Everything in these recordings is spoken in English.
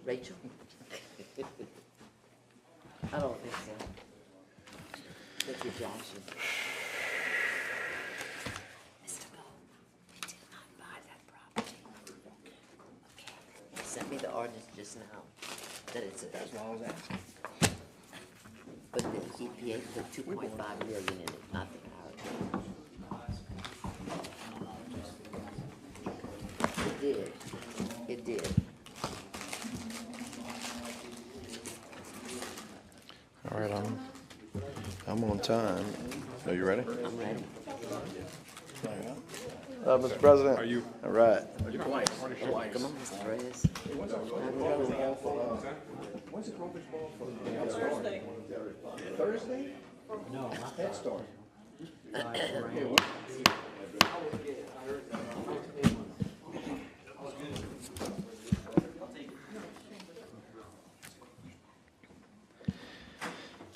Rachel? I don't think so. Thank you, Josh. Mr. Ball, we did not buy that property. Okay. He sent me the ordinance just now, that it's That's what I was asking. but the EPA put 2.5 million in it, nothing out. It did. It did. All right, I'm on time. Are you ready? I'm ready. Mr. President. Are you? All right. Come on, Mr. Reyes. When's the Crawfish Ball for? Thursday? No, not Head Start.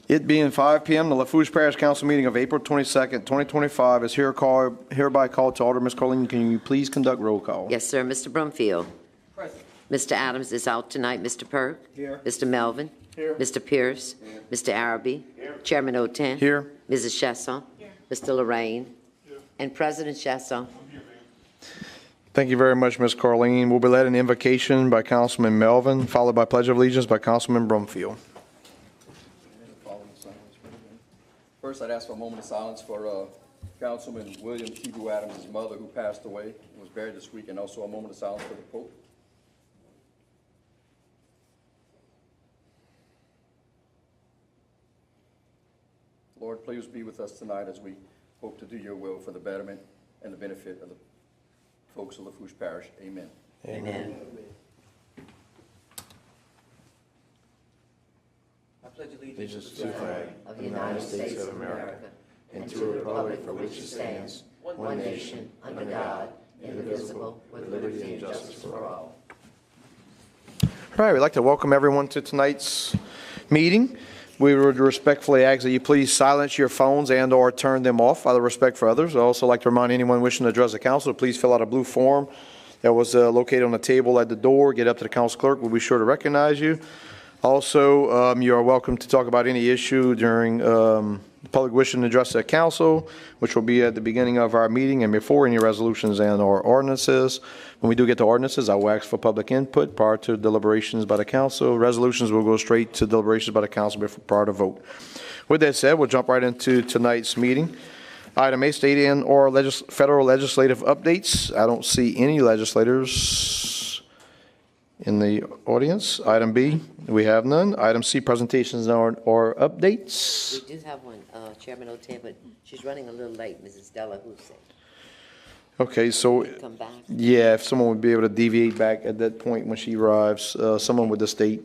It being 5 p.m., the Lafourche Parish Council meeting of April 22nd, 2025 is hereby called to order. Ms. Colleen, can you please conduct roll call? Yes, sir. Mr. Brumfield. Present. Mr. Adams is out tonight. Mr. Perk. Here. Mr. Melvin. Here. Mr. Pierce. Here. Mr. Araby. Here. Chairman Oten. Here. Mrs. Chesson. Here. Mr. Lorraine. Here. And President Chesson. Thank you very much, Ms. Colleen. We'll be led in invocation by Councilman Melvin, followed by Pledge of Allegiance by Councilman Brumfield. First, I'd ask for a moment of silence for Councilman William Hebrew Adams' mother, who passed away and was buried this week, and also a moment of silence for the Pope. Lord, please be with us tonight as we hope to do your will for the betterment and the benefit of the folks of Lafourche Parish. Amen. Amen. I pledge Allegiance to the flag Of the United States of America and to the republic for which it stands, one nation, under God, indivisible, with liberty and justice for all. All right, we'd like to welcome everyone to tonight's meeting. We would respectfully ask that you please silence your phones and or turn them off out of respect for others. I'd also like to remind anyone wishing to address the council to please fill out a blue form that was located on the table at the door. Get up to the council clerk. We'll be sure to recognize you. Also, you are welcome to talk about any issue during the public wishing to address the council, which will be at the beginning of our meeting and before any resolutions and or ordinances. When we do get to ordinances, I will ask for public input prior to deliberations by the council. Resolutions will go straight to deliberations by the council before prior to vote. With that said, we'll jump right into tonight's meeting. Item A, state and or federal legislative updates. I don't see any legislators in the audience. Item B, we have none. Item C, presentations or updates. We do have one, Chairman Oten, but she's running a little late, Mrs. Della Houssaye. Okay, so Come back. yeah, if someone would be able to deviate back at that point when she arrives, someone with the state.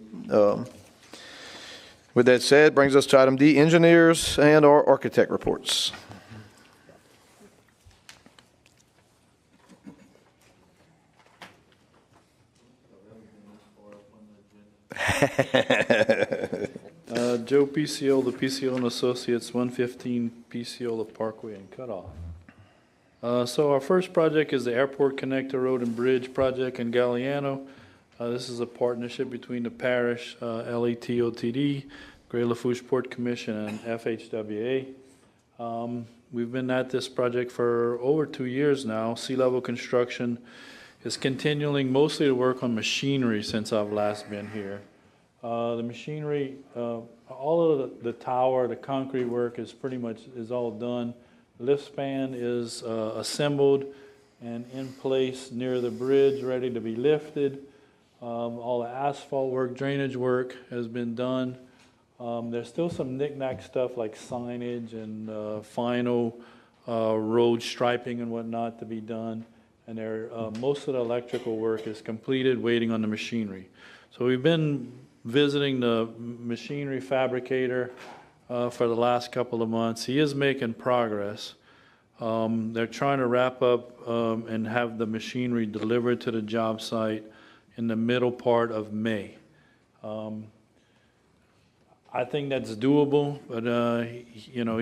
With that said, brings us to item D, engineers and or architect reports. Joe PCO, the PCO and Associates, 115 PCO, the Parkway and Cutoff. So our first project is the Airport Connector Road and Bridge project in Galliano. This is a partnership between the parish, LETOTD, Great Lafourche Port Commission, and FHWA. We've been at this project for over 2 years now. Sea level construction is continuing mostly to work on machinery since I've last been here. The machinery, all of the tower, the concrete work is pretty much all done. Lift span is assembled and in place near the bridge, ready to be lifted. All the asphalt work, drainage work has been done. There's still some knick-knack stuff like signage and final road striping and whatnot to be done. And most of the electrical work is completed, waiting on the machinery. So we've been visiting the machinery fabricator for the last couple of months. He is making progress. They're trying to wrap up and have the machinery delivered to the job site in the middle part of May. I think that's doable, but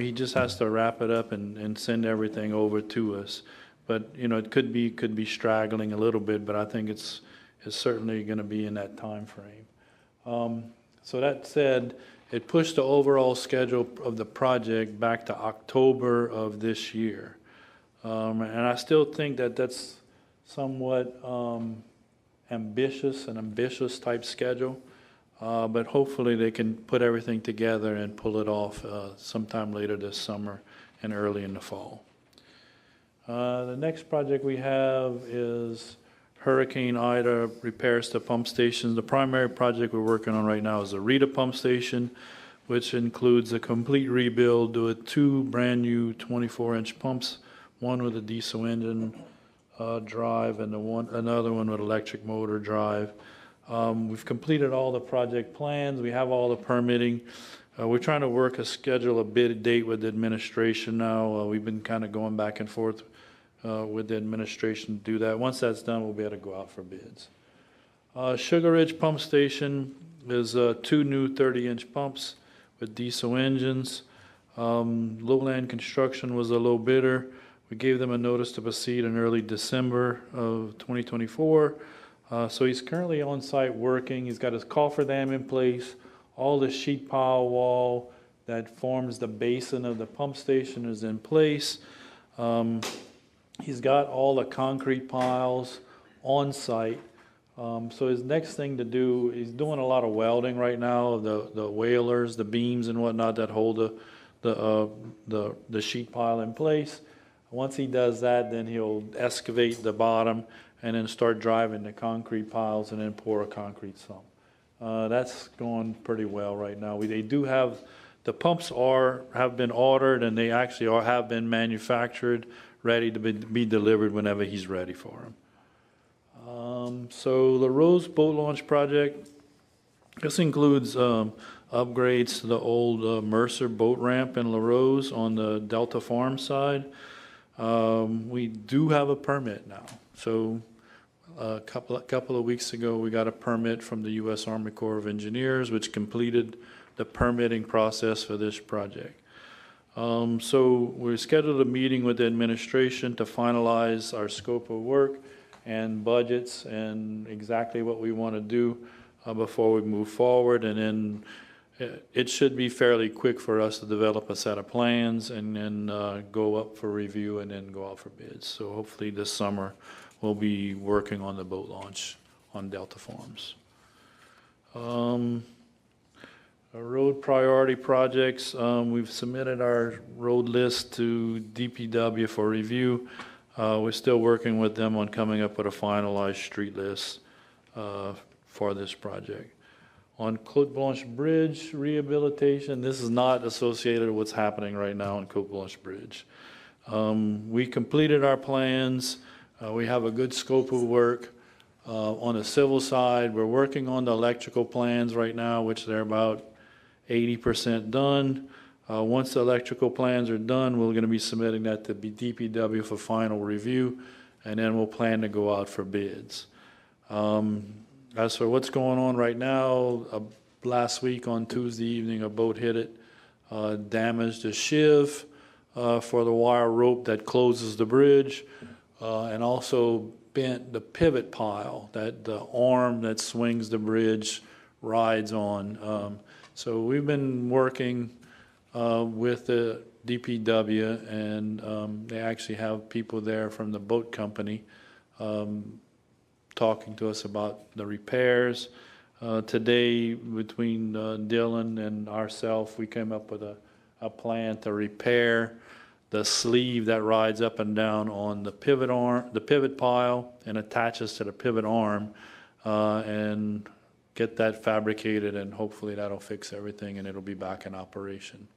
he just has to wrap it up and send everything over to us. But it could be straggling a little bit, but I think it's certainly going to be in that time frame. So that said, it pushed the overall schedule of the project back to October of this year. And I still think that that's somewhat ambitious type schedule. But hopefully they can put everything together and pull it off sometime later this summer and early in the fall. The next project we have is Hurricane Ida repairs to pump stations. The primary project we're working on right now is the Rita pump station, which includes a complete rebuild with 2 brand-new 24-inch pumps, one with a diesel engine drive and another one with electric motor drive. We've completed all the project plans. We have all the permitting. We're trying to work a schedule, a bid date with the administration now. We've been kind of going back and forth with the administration to do that. Once that's done, we'll be able to go out for bids. Sugar Ridge Pump Station is 2 new 30-inch pumps with diesel engines. Lowland Construction was a low bidder. We gave them a notice to proceed in early December of 2024. So he's currently on site working. He's got his cofferdam in place. All the sheet pile wall that forms the basin of the pump station is in place. He's got all the concrete piles on site. So his next thing to do, he's doing a lot of welding right now, the whalers, the beams and whatnot that hold the sheet pile in place. Once he does that, then he'll excavate the bottom and then start driving the concrete piles and then pour a concrete sump. That's going pretty well right now. They do have, the pumps have been ordered and they actually have been manufactured, ready to be delivered whenever he's ready for them. So the Rose Boat Launch Project, this includes upgrades to the old Mercer boat ramp in La Rose on the Delta Farm side. We do have a permit now. So a couple of weeks ago, we got a permit from the U.S. Army Corps of Engineers, which completed the permitting process for this project. So we scheduled a meeting with the administration to finalize our scope of work and budgets and exactly what we want to do before we move forward. And then it should be fairly quick for us to develop a set of plans and then go up for review and then go out for bids. So hopefully this summer we'll be working on the boat launch on Delta Farms. Road priority projects, we've submitted our road list to DPW for review. We're still working with them on coming up with a finalized street list for this project. On Côte Blanche Bridge rehabilitation, this is not associated with what's happening right now on Côte Blanche Bridge. We completed our plans. We have a good scope of work. On the civil side, we're working on the electrical plans right now, which they're about 80% done. Once the electrical plans are done, we're going to be submitting that to DPW for final review, and then we'll plan to go out for bids. As for what's going on right now, last week on Tuesday evening, a boat hit it, damaged a sheave for the wire rope that closes the bridge, and also bent the pivot pile that the arm that swings the bridge rides on. So we've been working with the DPW, and they actually have people there from the boat company talking to us about the repairs. Today, between Dylan and ourselves, we came up with a plan to repair the sleeve that rides up and down on the pivot arm, the pivot pile, and attaches to the pivot arm, and get that fabricated, and hopefully that'll fix everything and it'll be back in operation.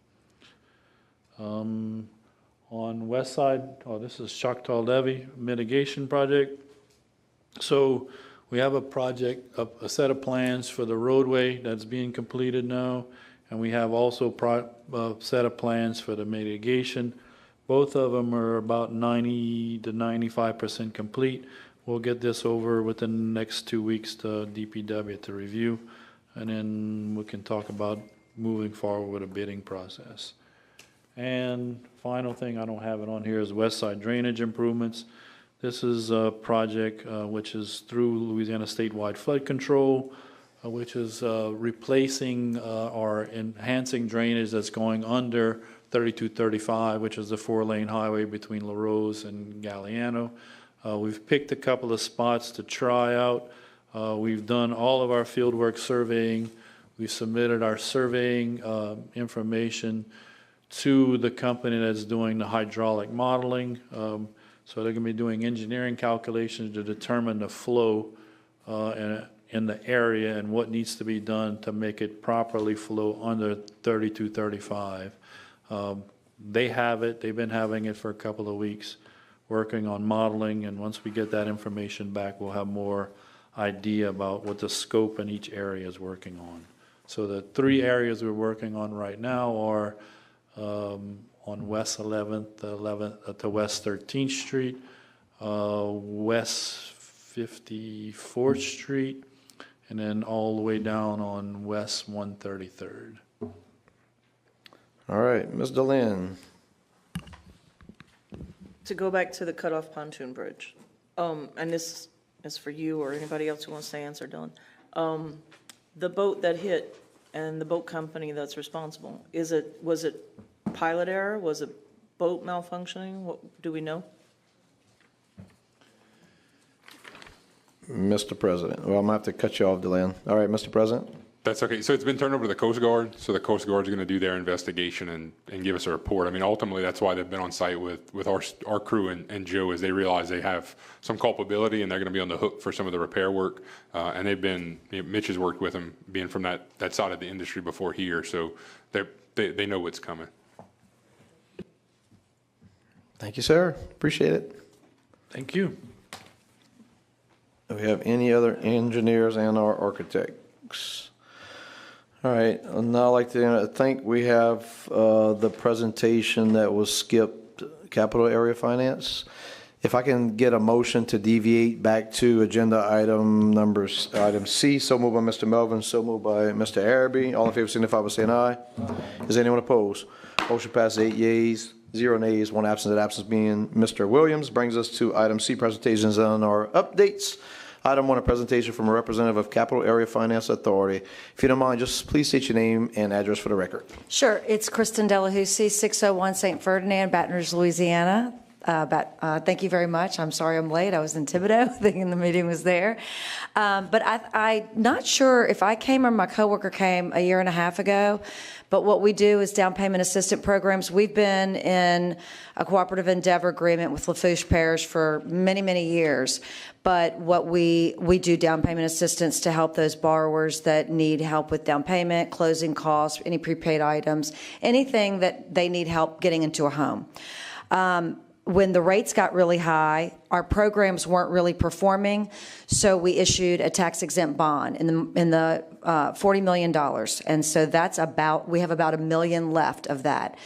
On west side, this is Choctaw Levee mitigation project. So we have a project, a set of plans for the roadway that's being completed now, and we have also a set of plans for the mitigation. Both of them are about 90 to 95% complete. We'll get this over within the next 2 weeks to DPW to review, and then we can talk about moving forward with a bidding process. And final thing, I don't have it on here, is west side drainage improvements. This is a project which is through Louisiana statewide flood control. which is replacing or enhancing drainage that's going under 3235, which is the 4-lane highway between La Rose and Galliano. We've picked a couple of spots to try out. We've done all of our fieldwork surveying. We've submitted our surveying information to the company that's doing the hydraulic modeling. So they're going to be doing engineering calculations to determine the flow in the area and what needs to be done to make it properly flow under 3235. They have it. They've been having it for a couple of weeks, working on modeling, and once we get that information back, we'll have more idea about what the scope in each area is working on. So the 3 areas we're working on right now are on West 11th to West 13th Street, West 54th Street, and then all the way down on West 133rd. All right, Ms. Delenn. To go back to the cutoff pontoon bridge, and this is for you or anybody else who wants to answer, Dylan. The boat that hit and the boat company that's responsible, was it pilot error? Was it boat malfunctioning? What do we know? Mr. President. Well, I'm going to have to cut you off, Delenn. All right, Mr. President. That's okay. So it's been turned over to the Coast Guard. So the Coast Guard's going to do their investigation and give us a report. I mean, ultimately, that's why they've been on site with our crew and Joe, as they realize they have some culpability and they're going to be on the hook for some of the repair work. And they've been, Mitch has worked with them, being from that side of the industry before here. So they know what's coming. Thank you, sir. Appreciate it. Thank you. Do we have any other engineers and our architects? All right, now I'd like to think we have the presentation that was skipped, capital area finance. If I can get a motion to deviate back to agenda item C, so moved by Mr. Melvin, so moved by Mr. Araby. All in favor signify by saying aye. Is anyone opposed? Motion passes 8 yeas, 0 nays, 1 absent. That absence being Mr. Williams. Brings us to item C, presentations on our updates. Item 1, a presentation from a representative of Capital Area Finance Authority. If you don't mind, just please state your name and address for the record. Sure. It's Kristen Delahousie, 601 St. Ferdinand, Baton Rouge, Louisiana. Thank you very much. I'm sorry I'm late. I was in Thibodeau thinking the meeting was there. But I'm not sure if I came or my coworker came a year and a half ago. But what we do is down payment assistance programs. We've been in a cooperative endeavor agreement with Lafourche Parish for many, many years. But what we do down payment assistance to help those borrowers that need help with down payment, closing costs, any prepaid items, anything that they need help getting into a home. When the rates got really high, our programs weren't really performing, so we issued a tax-exempt bond in the $40 million. And so we have about $1 million left of that.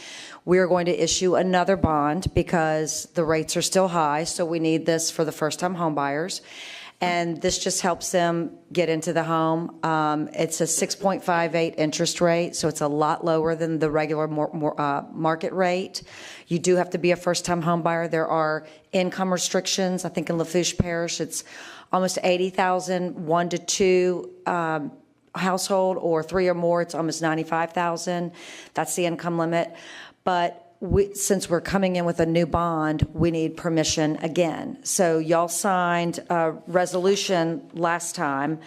We are going to issue another bond because the rates are still high, so we need this for the first-time home buyers. And this just helps them get into the home. It's a 6.58 interest rate, so it's a lot lower than the regular market rate. You do have to be a first-time home buyer. There are income restrictions. I think in Lafourche Parish, it's almost $80,000, 1 to 2 household, or 3 or more, it's almost $95,000. That's the income limit. But since we're coming in with a new bond, we need permission again. So y'all signed a resolution last time.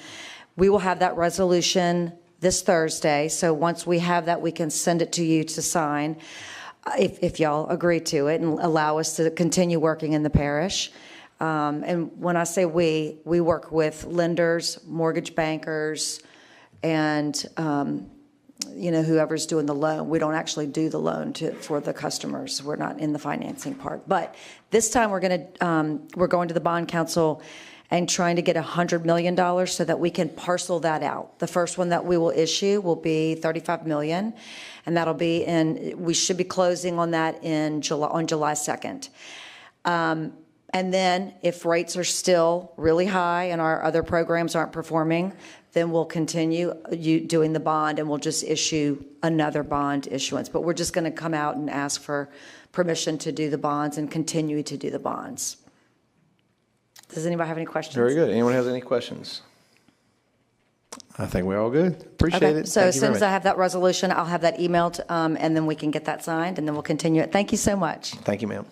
We will have that resolution this Thursday. So once we have that, we can send it to you to sign, if y'all agree to it and allow us to continue working in the parish. And when I say we work with lenders, mortgage bankers, and whoever's doing the loan. We don't actually do the loan for the customers. We're not in the financing part. But this time we're going to the bond council and trying to get $100 million so that we can parcel that out. The first one that we will issue will be $35 million, and that'll be we should be closing on that on July 2nd. And then if rates are still really high and our other programs aren't performing, then we'll continue doing the bond, and we'll just issue another bond issuance. But we're just going to come out and ask for permission to do the bonds and continue to do the bonds. Does anybody have any questions? Very good. Anyone has any questions? I think we're all good. Appreciate Okay, it. so Thank as you soon very as I much. have that resolution, I'll have that emailed, and then we can get that signed, and then we'll continue it. Thank you so much. Thank you, ma'am.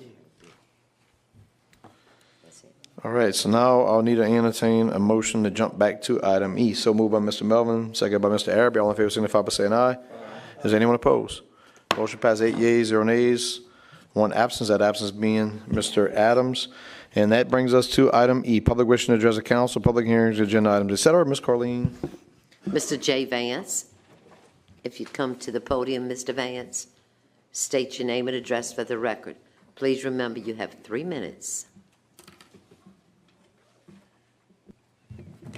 All right, so now I'll need to entertain a motion to jump back to item E. So moved by Mr. Melvin, second by Mr. Arabi. All in favor, signify by saying aye. Is anyone opposed? Motion passed 8 yeas, 0 nays, 1 absence. That absence being Mr. Adams. And that brings us to item E, public wishing to address the council, public hearings, agenda items, et cetera. Ms. Carleen. Mr. J. Vance, if you'd come to the podium, Mr. Vance, state your name and address for the record. Please remember you have 3 minutes.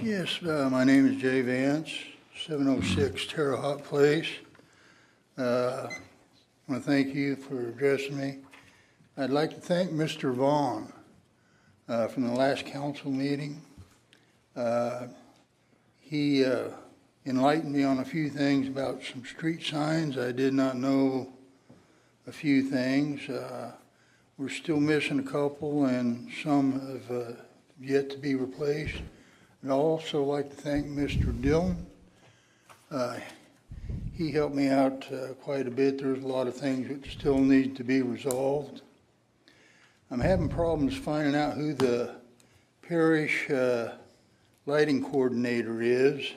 Yes, my name is Jay Vance, 706 Terre Haute Place. I want to thank you for addressing me. I'd like to thank Mr. Vaughn from the last council meeting. He enlightened me on a few things about some street signs. I did not know a few things. We're still missing a couple, and some have yet to be replaced. I'd also like to thank Mr. Dillon. He helped me out quite a bit. There's a lot of things that still need to be resolved. I'm having problems finding out who the parish lighting coordinator is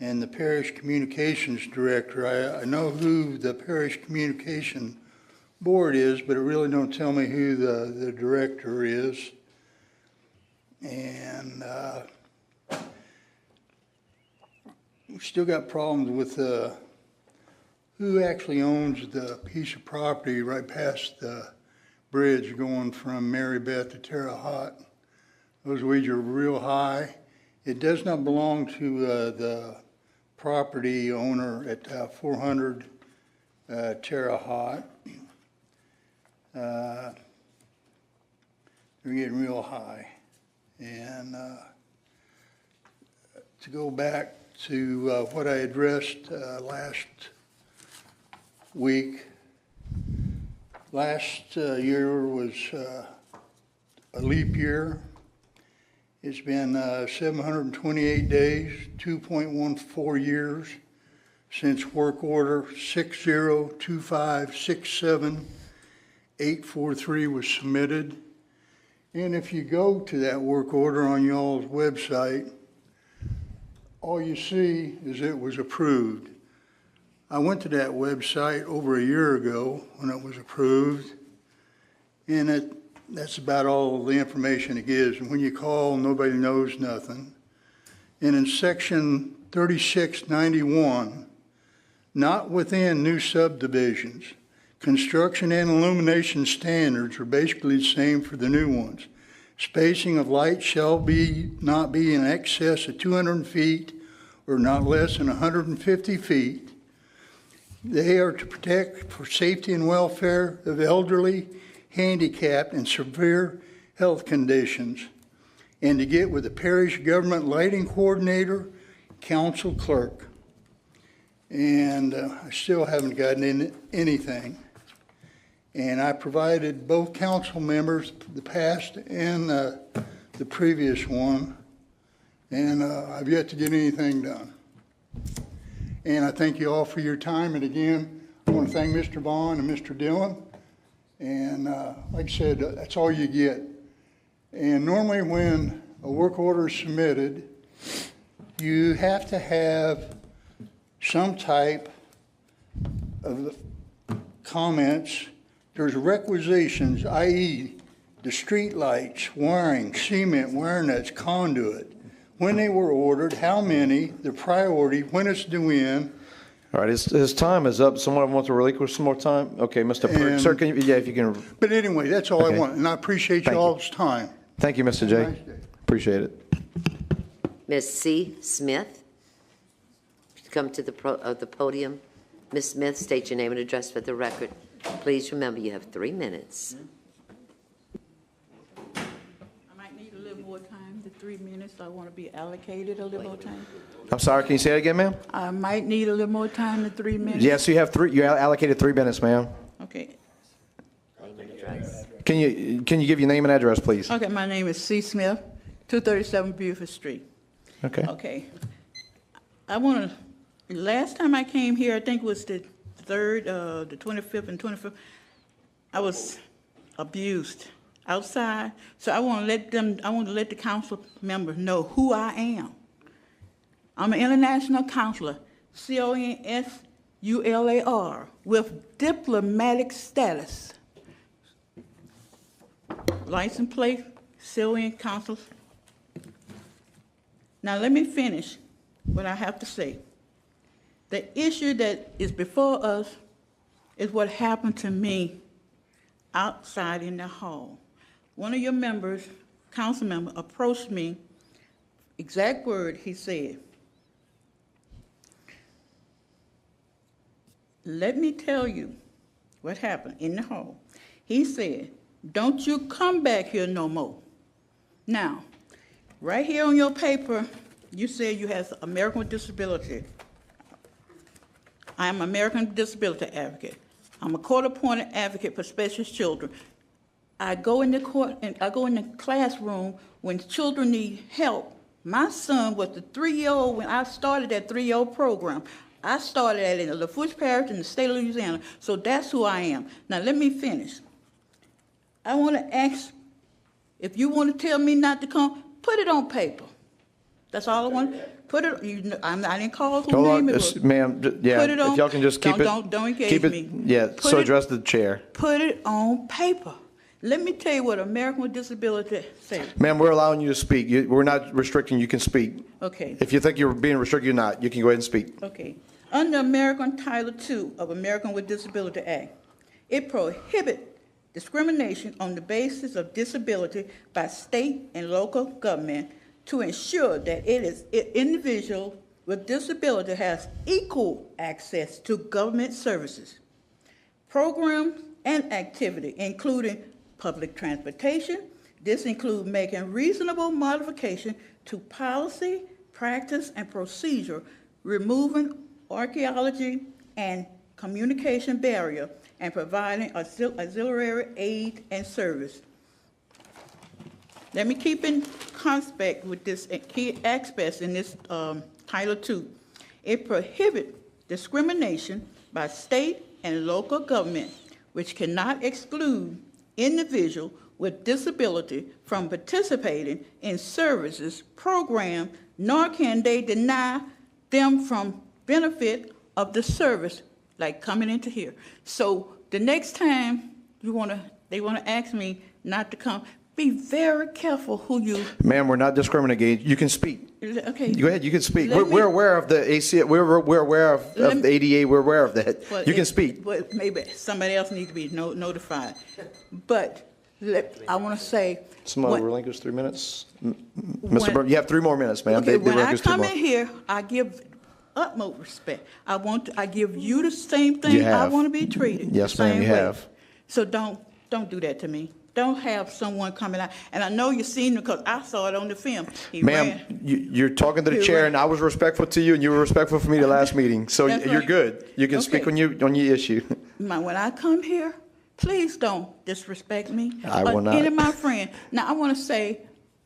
and the parish communications director. I know who the parish communication board is, but it really don't tell me who the director is. And we've still got problems with who actually owns the piece of property right past the bridge going from Mary Beth to Terre Haute. Those weeds are real high. It does not belong to the property owner at 400 Terre Haute. They're getting real high. And to go back to what I addressed last week, last year was a leap year. It's been 728 days, 2.14 years since work order 602567843 was submitted. And if you go to that work order on y'all's website, all you see is it was approved. I went to that website over a year ago when it was approved, and that's about all the information it gives. And when you call, nobody knows nothing. And in section 3691, not within new subdivisions, construction and illumination standards are basically the same for the new ones. Spacing of light shall not be in excess of 200 feet or not less than 150 feet. They are to protect for safety and welfare of elderly, handicapped, and severe health conditions, and to get with the parish government lighting coordinator, council clerk. And I still haven't gotten anything. And I provided both council members, the past and the previous one, and I've yet to get anything done. And I thank you all for your time. And again, I want to thank Mr. Vaughn and Mr. Dillon. And like I said, that's all you get. And normally when a work order is submitted, you have to have some type of comments. There's requisitions, i.e. the street lights, wiring, cement, wire nuts, conduit, when they were ordered, how many, the priority, when it's due in. All right, his time is up. Someone wants to relinquish some more time? Okay, Mr. Pert, sir, if you can. But anyway, that's all Okay. I want, and I appreciate Thank you. y'all's time. Thank you, Mr. Have a J. nice day. Appreciate it. Ms. C. Smith, come to the podium. Ms. Smith, state your name and address for the record. Please remember you have 3 minutes. I might need a little more time, the 3 minutes. I want to be allocated a little more time. I'm sorry, can you say that again, ma'am? I might need a little more time than 3 minutes. Yes, you have you allocated 3 minutes, ma'am. Okay. Name and address. Can you give your name and address, please? Okay, my name is C. Smith, 237 Buford Street. Okay. Okay. I want to, last time I came here, I think it was the 3rd, the 25th and 25th, I was abused outside. So I want to let the council members know who I am. I'm an international counselor, CONSULAR, with diplomatic status. License plate, CON counsel. Now let me finish what I have to say. The issue that is before us is what happened to me outside in the hall. One of your members, council member, approached me, exact word he said, "Let me tell you what happened in the hall." He said, "Don't you come back here no more." Now, right here on your paper, you said you have American with Disability. I am American Disability Advocate. I'm a court-appointed advocate for special children. I go in the court and I go in the classroom when children need help. My son was the 3-year-old when I started that 3-year-old program. I started that in the Lafourche Parish in the state of Louisiana. So that's who I am. Now let me finish. I want to ask, if you want to tell me not to come, put it on paper. That's all I want. Put it. I didn't call who name it was. Ma'am, yeah, Put it on, if y'all can just keep it. Don't engage keep it, me. Yeah, Put so it- address the chair. Put it on paper. Let me tell you what American with Disability says. Ma'am, we're allowing you to speak. We're not restricting, you can speak. Okay. If you think you're being restricted, you're not. You can go ahead and speak. Okay. Under American Title II of American with Disability Act, it prohibits discrimination on the basis of disability by state and local government to ensure that individual with disability has equal access to government services, programs, and activity, including public transportation. This includes making reasonable modification to policy, practice, and procedure, removing archaeology and communication barrier, and providing auxiliary aid and service. Let me keep in contact with this key aspects in this Title II. It prohibits discrimination by state and local government, which cannot exclude individuals with disability from participating in services, programs, nor can they deny them from benefit of the service, like coming into here. So the next time they want to ask me not to come, be very careful who you. Ma'am, we're not discriminating. You can speak. Okay. Go ahead, you can speak. Let We're me- aware of the AC, we're aware of the ADA, we're aware of that. Well, You can speak. But maybe somebody else needs to be notified. But I want to say. Somebody when- relinquish 3 minutes? Mr. when- Burke, you have 3 more minutes, ma'am. Okay, They when I relinquished 2 come more. in here, I give utmost respect. I give you the same You thing I have. want to be treated. Yes, the ma'am, same you way. have. So don't do that to me. Don't have someone coming out, and I know you've seen it because I saw it on the film. He Ma'am, ran. you're talking to the He chair, ran. and I was respectful to you, and you were respectful for me the last meeting. So That's you're right. good. You can speak Okay. on your issue. When I come here, please don't disrespect me. I will or not. Any of my friends. Now, I want to say,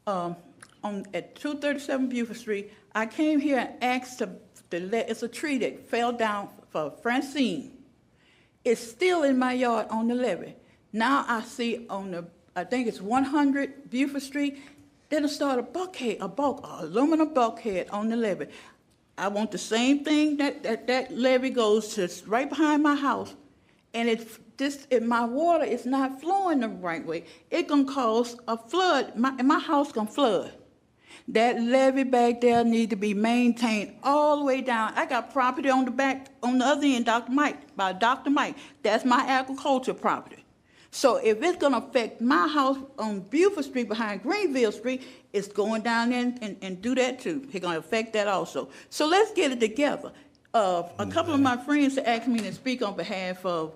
at 237 Buford Street, I came here and asked it's a tree that fell down for Francine. It's still in my yard on the levee. Now I see I think it's 100 Buford Street, then I start a aluminum bulkhead on the levee. I want the same thing, that levee goes to right behind my house, and if my water is not flowing the right way, it's gonna cause a flood, my house gonna flood. That levee back there need to be maintained all the way down. I got property on the back, on the other end, by Dr. Mike. That's my agriculture property. So if it's gonna affect my house on Buford Street behind Greenville Street, it's going down there and do that too. It's gonna affect that also. So let's get it together. A couple of my friends asked me to speak on behalf of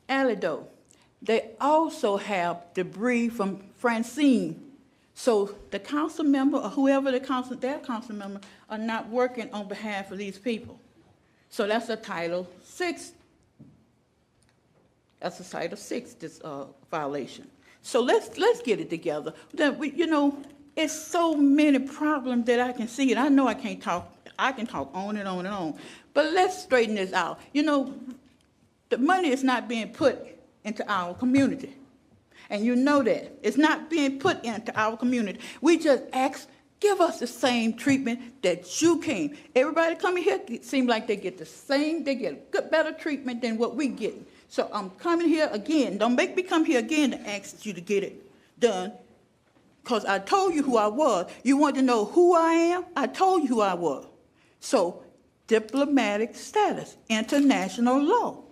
Alido. They also have debris from Francine. So the council member or whoever their council member are not working on behalf of these people. So that's a Title VI. That's a Title VI violation. So let's get it together. Then it's so many problems that I can see, and I know I can't talk. I can talk on and on and on. But let's straighten this out. You know, the money is not being put into our community. And you know that. It's not being put into our community. We just ask, give us the same treatment that you came. Everybody coming here, it seems like they get the same, they get good, better treatment than what we get. So I'm coming here again. Don't make me come here again to ask you to get it done. Because I told you who I was. You want to know who I am? I told you who I was. So diplomatic status, international law.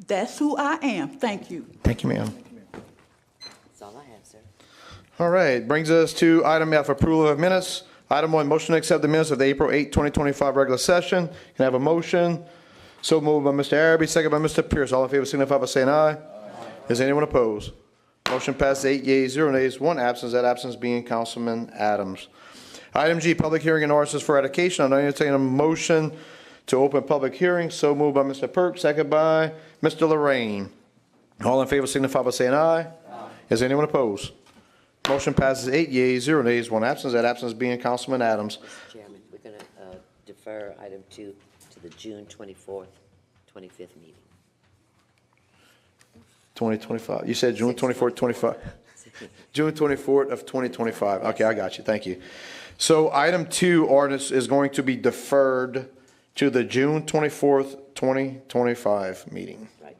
That's who I am. Thank you. Thank you, ma'am. That's all I have, sir. All right, brings us to item F, approval of minutes. Item 1, motion to accept the minutes of the April 8, 2025 regular session. Can I have a motion? So moved by Mr. Araby, second by Mr. Pierce. All in favor signify by saying aye. Aye. Is anyone opposed? Motion passes 8 yeas, 0 nays, 1 absence. That absence being Councilman Adams. Item G, public hearing and ordinances for education. I'm entertaining a motion to open public hearing. So moved by Mr. Perk, second by Mr. Lorraine. All in favor signify by saying aye. Aye. Is anyone opposed? Motion passes 8 yeas, 0 nays, 1 absence. That absence being Councilman Adams. Mr. Chairman, we're going to defer item 2 to the June 24th, 25th meeting. 2025. You said June 24th, 25. June 24th of 2025. Okay, I got you. Thank you. So item 2, ordinance is going to be deferred to the June 24th, 2025 meeting. Right.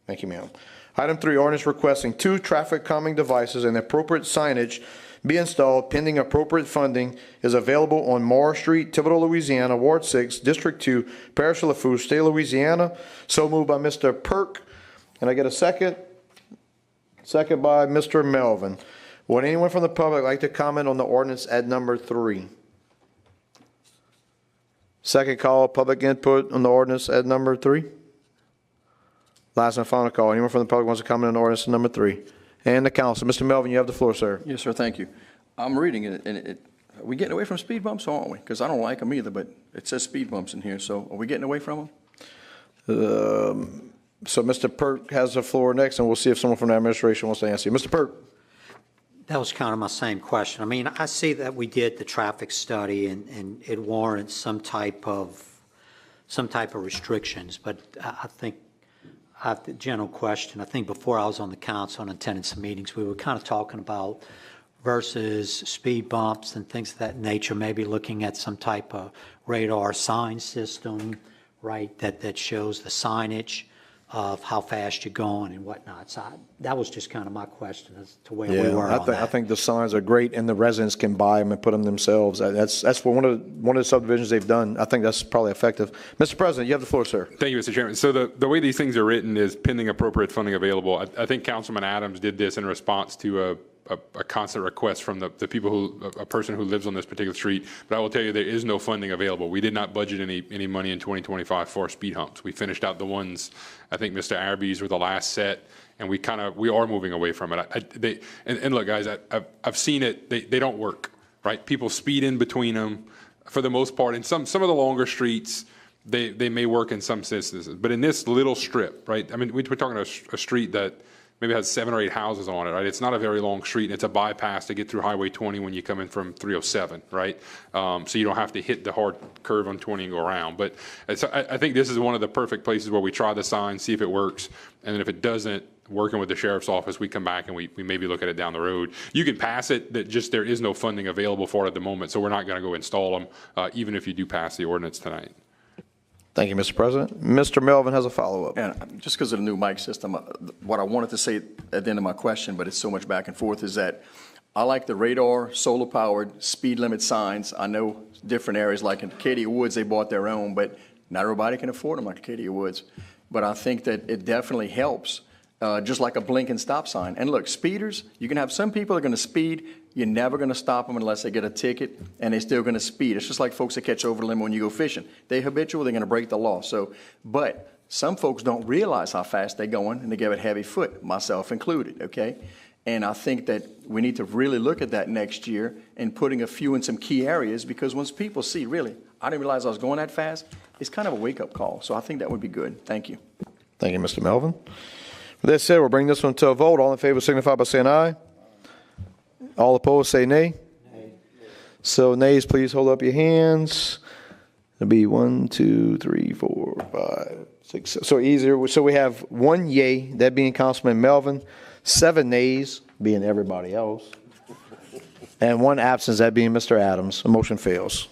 Thank you, ma'am. Item 3, ordinance requesting 2 traffic calming devices and appropriate signage be installed pending appropriate funding is available on Moore Street, Thibodaux, Louisiana, Ward 6, District 2, Parish of Lafourche, State of Louisiana. So moved by Mr. Perk. Can I get a second? Second by Mr. Melvin. Would anyone from the public like to comment on the ordinance at number 3? Second call, public input on the ordinance at number 3. Last and final call. Anyone from the public wants to comment on ordinance at number 3? And the council. Mr. Melvin, you have the floor, sir. Yes, sir, thank you. I'm reading it, and are we getting away from speed bumps, aren't we? Because I don't like them either, but it says speed bumps in here, so are we getting away from them? So Mr. Perk has the floor next, and we'll see if someone from the administration wants to answer you. Mr. Perk. That was kind of my same question. I mean, I see that we did the traffic study and it warrants some type of restrictions, but I think I have the general question. I think before I was on the council and attended some meetings, we were kind of talking about versus speed bumps and things of that nature, maybe looking at some type of radar sign system, right, that shows the signage of how fast you're going and whatnot. So that was just kind of my question as to where we were on that. I think the signs are great, and the residents can buy them and put them themselves. That's what one of the subdivisions they've done. I think that's probably effective. Mr. President, you have the floor, sir. Thank you, Mr. Chairman. So the way these things are written is pending appropriate funding available. I think Councilman Adams did this in response to a constant request from the people a person who lives on this particular street. But I will tell you, there is no funding available. We did not budget any money in 2025 for speed humps. We finished out the ones, I think Mr. Araby's were the last set, and we are moving away from it. And look, guys, I've seen it. They don't work, right? People speed in between them for the most part. And some of the longer streets, they may work in some instances. But in this little strip, right? I mean, we're talking a street that maybe has 7 or 8 houses on it, right? It's not a very long street, and it's a bypass to get through Highway 20 when you come in from 307, right? So you don't have to hit the hard curve on 20 and go around. But I think this is one of the perfect places where we try the sign, see if it works, and then if it doesn't, working with the sheriff's office, we come back and we maybe look at it down the road. You can pass it, that just there is no funding available for it at the moment, so we're not going to go install them, even if you do pass the ordinance tonight. Thank you, Mr. President. Mr. Melvin has a follow-up. And just because of the new mic system, what I wanted to say at the end of my question, but it's so much back and forth, is that I like the radar, solar-powered, speed limit signs. I know different areas, like in Acadia Woods, they bought their own, but not everybody can afford them like Acadia Woods. But I think that it definitely helps, just like a blinking stop sign. And look, speeders, you can have some people are going to speed. You're never going to stop them unless they get a ticket, and they're still going to speed. It's just like folks that catch over the limit when you go fishing. They're habitual. They're going to break the law. But some folks don't realize how fast they're going, and they give it heavy foot, myself included, okay? And I think that we need to really look at that next year and putting a few in some key areas, because once people see, really, I didn't realize I was going that fast, it's kind of a wake-up call. So I think that would be good. Thank you. Thank you, Mr. Melvin. With that said, we'll bring this one to a vote. All in favor signify by saying aye. All opposed say nay. So nays, please hold up your hands. It'll be 1, 2, 3, 4, 5, 6. So easier. So we have 1 yay, that being Councilman Melvin, 7 nays, being everybody else, and 1 absence, that being Mr. Adams. The motion fails.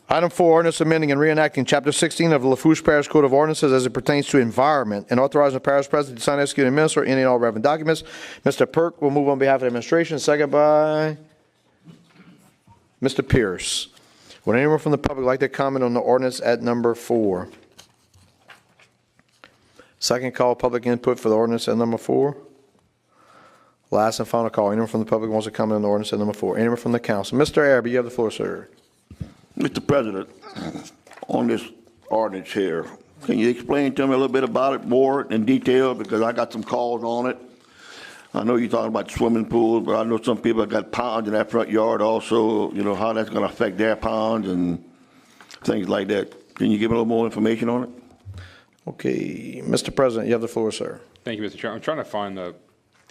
Item 4, ordinance amending and reenacting Chapter 16 of the Lafourche Parish Code of Ordinances as it pertains to environment and authorizing the parish president to sign, execute, and administer any and all relevant documents. Mr. Perk will move on behalf of the administration, second by Mr. Pierce. Would anyone from the public like to comment on the ordinance at number 4? Second call, public input for the ordinance at number 4. Last and final call. Anyone from the public wants to comment on the ordinance at number 4? Anyone from the council? Mr. Arabi, you have the floor, sir. Mr. President, on this ordinance here, can you explain to me a little bit about it more in detail? Because I got some calls on it. I know you're talking about swimming pools, but I know some people have got ponds in that front yard also, you know, how that's going to affect their ponds and things like that. Can you give me a little more information on it? Okay, Mr. President, you have the floor, sir. Thank you, Mr. Chair. I'm trying to find the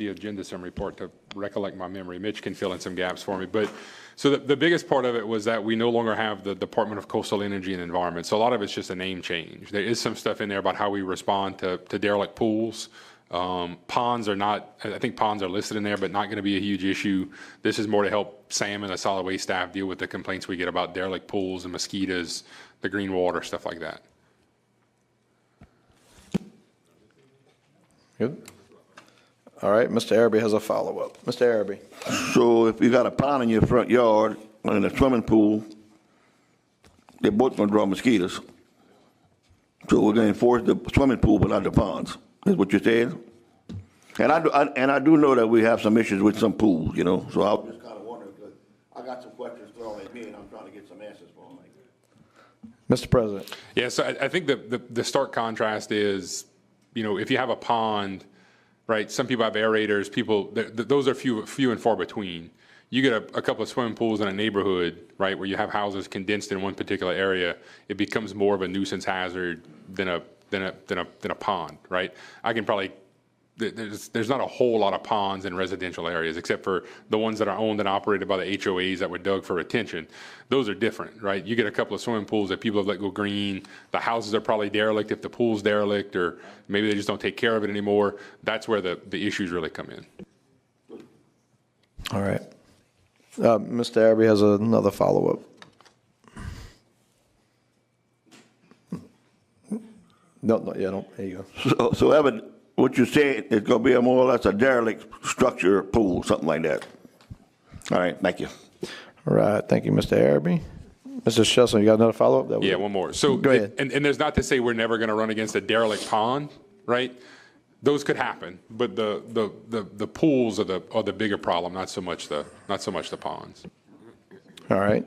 agenda summary report to recollect my memory. Mitch can fill in some gaps for me. But so the biggest part of it was that we no longer have the Department of Coastal Energy and Environment. So a lot of it's just a name change. There is some stuff in there about how we respond to derelict pools. Ponds are not, I think ponds are listed in there, but not going to be a huge issue. This is more to help Sam and the solid waste staff deal with the complaints we get about derelict pools and mosquitoes, the green water, stuff like that. Good. All right, Mr. Arabi has a follow-up. Mr. Arabi. So if you got a pond in your front yard and a swimming pool, they're both going to draw mosquitoes. So we're going to enforce the swimming pool but not the ponds, is what you're saying? And I do know that we have some issues with some pools, you know, so I was just kind of wondering, because I got some questions thrown at me and I'm trying to get some answers for them. Mr. President. Yeah, so I think the stark contrast is, you know, if you have a pond, right, some people have aerators, those are few and far between. You get a couple of swimming pools in a neighborhood, right, where you have houses condensed in one particular area, it becomes more of a nuisance hazard than a pond, right? I can probably, there's not a whole lot of ponds in residential areas, except for the ones that are owned and operated by the HOAs that were dug for retention. Those are different, right? You get a couple of swimming pools that people have let go green. The houses are probably derelict if the pool's derelict, or maybe they just don't take care of it anymore. That's where the issues really come in. All right. Mr. Arabi has another follow-up. No, there you go. So Evan, what you're saying is going to be more or less a derelict structure pool, something like that. All right, thank you. All right, thank you, Mr. Arabi. Mr. Shelson, you got another follow-up? Yeah, one more. So go ahead. And there's not to say we're never going to run against a derelict pond, right? Those could happen, but the pools are the bigger problem, not so much the ponds. All right.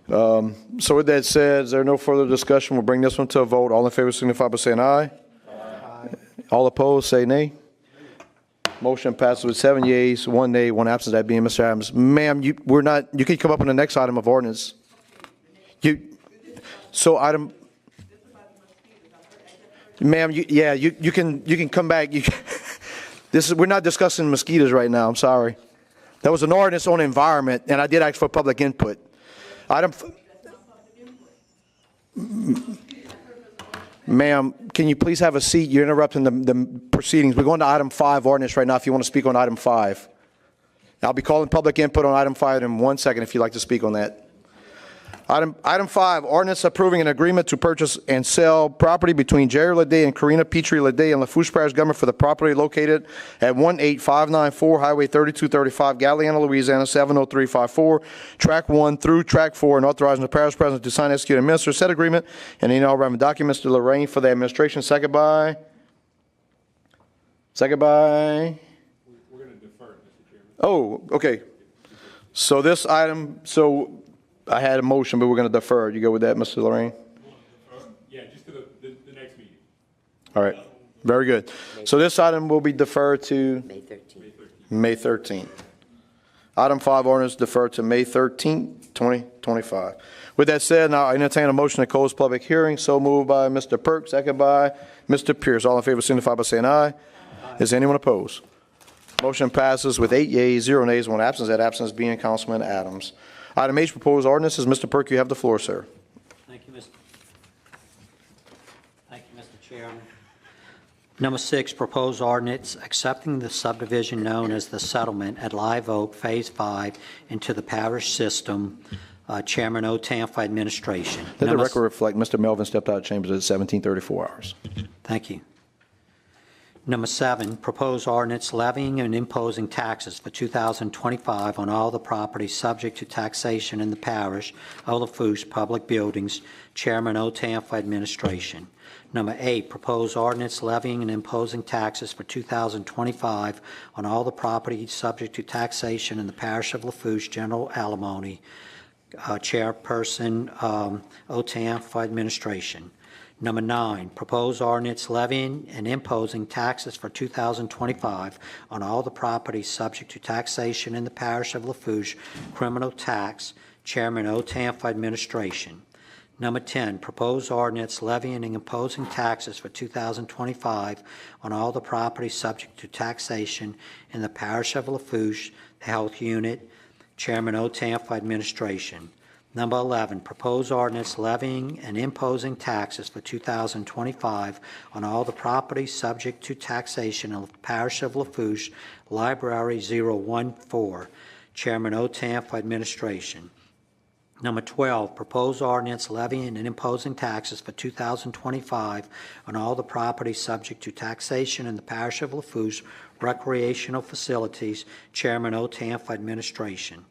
So with that said, is there no further discussion? We'll bring this one to a vote. All in favor signify by saying aye. Aye. All opposed, say nay. Motion passes with 7 yeas, 1 nay, 1 absence, that being Mr. Adams. Ma'am, you can come up on the next item of ordinance. Ma'am, you can come back. We're not discussing mosquitoes right now. I'm sorry. That was an ordinance on environment, and I did ask for public input. Ma'am, can you please have a seat? You're interrupting the proceedings. We're going to item 5 ordinance right now if you want to speak on item 5. I'll be calling public input on item 5 in 1 second if you'd like to speak on that. Item 5, ordinance approving an agreement to purchase and sell property between Jerry Leday and Karina Petrie Leday and Lafourche Parish government for the property located at 18594 Highway 3235, Galliana, Louisiana 70354, Track 1 through Track 4, and authorizing the parish president to sign, execute, and administer said agreement and any all relevant documents to Lorraine for the administration. Second by. We're going to defer it, Mr. Chairman. Oh, okay. So this item, I had a motion, but we're going to defer. You go with that, Mr. Lorraine? Yeah, just to the next meeting. All right. Very good. So this item will be deferred to May 13th. May 13th. Item 5 ordinance deferred to May 13th, 2025. With that said, now I entertain a motion to close public hearing. So moved by Mr. Perk, second by Mr. Pierce. All in favor signify by saying aye. Is anyone opposed? Motion passes with 8 yeas, 0 nays, 1 absence. That absence being Councilman Adams. Item H, proposed ordinances. Mr. Perk, you have the floor, sir. Thank you, Mr. Chairman. Number 6, proposed ordinance accepting the subdivision known as the settlement at Live Oak Phase 5 into the parish system. Chairman O'Tam for administration. Let the record reflect Mr. Melvin stepped out of chambers at 17:34 hours. Thank you. Number 7, proposed ordinance levying and imposing taxes for 2025 on all the property subject to taxation in the parish of Lafourche public buildings. Chairman O'Tam for administration. Number 8, proposed ordinance levying and imposing taxes for 2025 on all the property subject to taxation in the parish of Lafourche general alimony. Chairperson O'Tam for administration. Number 9, proposed ordinance levying and imposing taxes for 2025 on all the properties subject to taxation in the parish of Lafourche, criminal tax. Chairman O'Tam for administration. Number 10, proposed ordinance levying and imposing taxes for 2025 on all the properties subject to taxation in the parish of Lafourche, the health unit. Chairman O'Tam for administration. Number 11, proposed ordinance levying and imposing taxes for 2025 on all the properties subject to taxation in the parish of Lafourche, Library 014. Chairman O'Tam for administration. Number 12, proposed ordinance levying and imposing taxes for 2025 on all the properties subject to taxation in the parish of Lafourche, recreational facilities. Chairman O'Tam for administration.